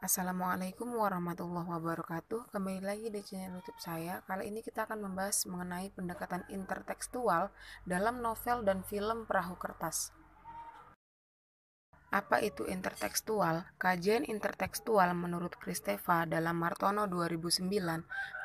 Assalamualaikum warahmatullahi wabarakatuh. Kembali lagi di channel YouTube saya. Kali ini kita akan membahas mengenai pendekatan intertekstual dalam novel dan film Perahu Kertas. Apa itu intertekstual? Kajian intertekstual menurut Kristeva dalam Martono 2009,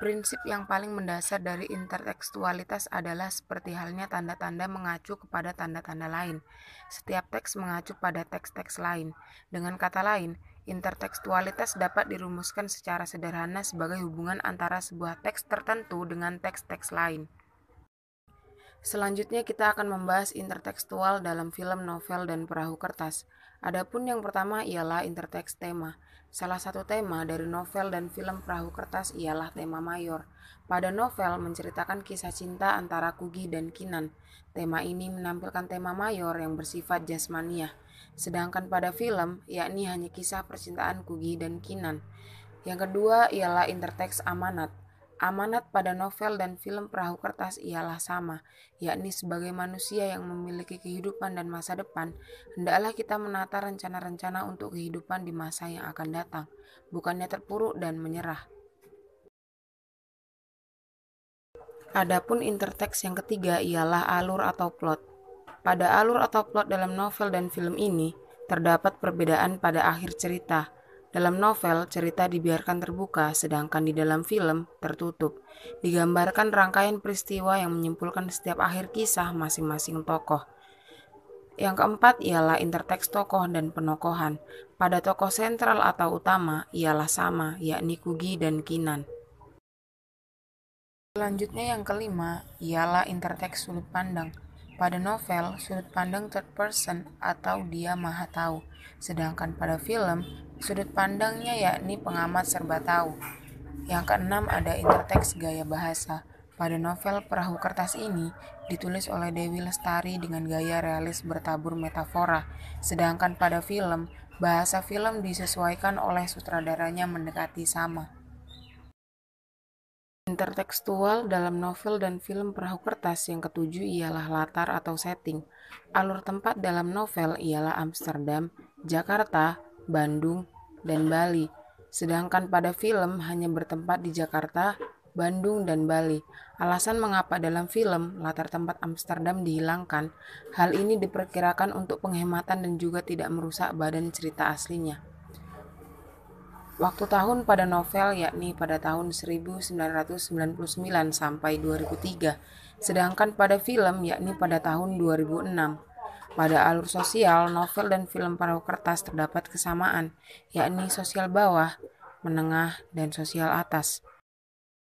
prinsip yang paling mendasar dari intertekstualitas adalah seperti halnya tanda-tanda mengacu kepada tanda-tanda lain. Setiap teks mengacu pada teks-teks lain. Dengan kata lain, intertekstualitas dapat dirumuskan secara sederhana sebagai hubungan antara sebuah teks tertentu dengan teks-teks lain. Selanjutnya kita akan membahas intertekstual dalam film, novel, dan perahu kertas. Adapun yang pertama ialah interteks tema. Salah satu tema dari novel dan film perahu kertas ialah tema mayor. Pada novel menceritakan kisah cinta antara Kugy dan Kinan. Tema ini menampilkan tema mayor yang bersifat jasmaniah. Sedangkan pada film, yakni hanya kisah percintaan Kugy dan Kinan. Yang kedua ialah interteks amanat. Amanat pada novel dan film perahu kertas ialah sama, yakni sebagai manusia yang memiliki kehidupan dan masa depan, hendaklah kita menata rencana-rencana untuk kehidupan di masa yang akan datang, bukannya terpuruk dan menyerah. Adapun interteks yang ketiga ialah alur atau plot. Pada alur atau plot dalam novel dan film ini, terdapat perbedaan pada akhir cerita. Dalam novel, cerita dibiarkan terbuka, sedangkan di dalam film tertutup. Digambarkan rangkaian peristiwa yang menyimpulkan setiap akhir kisah masing-masing tokoh. Yang keempat ialah interteks tokoh dan penokohan. Pada tokoh sentral atau utama ialah sama, yakni Kugy dan Kinan. Selanjutnya yang kelima ialah interteks sudut pandang. Pada novel, sudut pandang third person atau dia maha tahu. Sedangkan pada film, sudut pandangnya yakni pengamat serba tahu. Yang keenam ada interteks gaya bahasa. Pada novel Perahu Kertas ini ditulis oleh Dewi Lestari dengan gaya realis bertabur metafora. Sedangkan pada film, bahasa film disesuaikan oleh sutradaranya mendekati sama. Intertekstual dalam novel dan film Perahu Kertas yang ketujuh ialah latar atau setting. Alur tempat dalam novel ialah Amsterdam, Jakarta, Bandung, dan Bali. Sedangkan pada film hanya bertempat di Jakarta, Bandung, dan Bali. Alasan mengapa dalam film latar tempat Amsterdam dihilangkan, hal ini diperkirakan untuk penghematan dan juga tidak merusak badan cerita aslinya. Waktu tahun pada novel yakni pada tahun 1999 sampai 2003, sedangkan pada film yakni pada tahun 2006. Pada alur sosial, novel dan film Perahu Kertas terdapat kesamaan, yakni sosial bawah, menengah, dan sosial atas.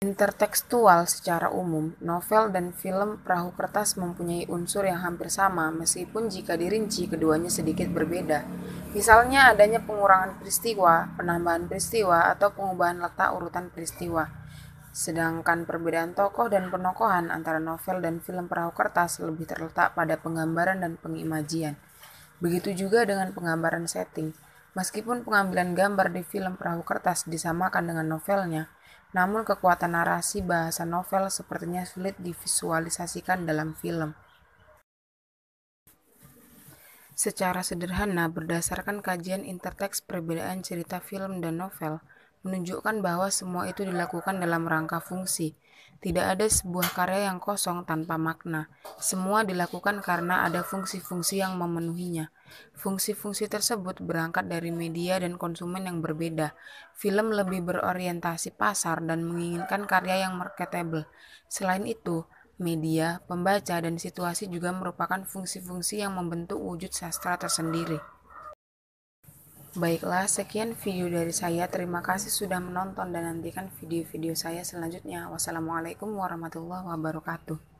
Intertekstual secara umum, novel dan film Perahu Kertas mempunyai unsur yang hampir sama meskipun jika dirinci keduanya sedikit berbeda. Misalnya adanya pengurangan peristiwa, penambahan peristiwa, atau pengubahan letak urutan peristiwa. Sedangkan perbedaan tokoh dan penokohan antara novel dan film Perahu Kertas lebih terletak pada penggambaran dan pengimajian. Begitu juga dengan penggambaran setting. Meskipun pengambilan gambar di film Perahu Kertas disamakan dengan novelnya, namun kekuatan narasi bahasa novel sepertinya sulit divisualisasikan dalam film. Secara sederhana, berdasarkan kajian interteks perbedaan cerita film dan novel, menunjukkan bahwa semua itu dilakukan dalam rangka fungsi. Tidak ada sebuah karya yang kosong tanpa makna. Semua dilakukan karena ada fungsi-fungsi yang memenuhinya. Fungsi-fungsi tersebut berangkat dari media dan konsumen yang berbeda. Film lebih berorientasi pasar dan menginginkan karya yang marketable. Selain itu, media, pembaca, dan situasi juga merupakan fungsi-fungsi yang membentuk wujud sastra tersendiri. Baiklah, sekian video dari saya. Terima kasih sudah menonton dan nantikan video-video saya selanjutnya. Wassalamualaikum warahmatullahi wabarakatuh.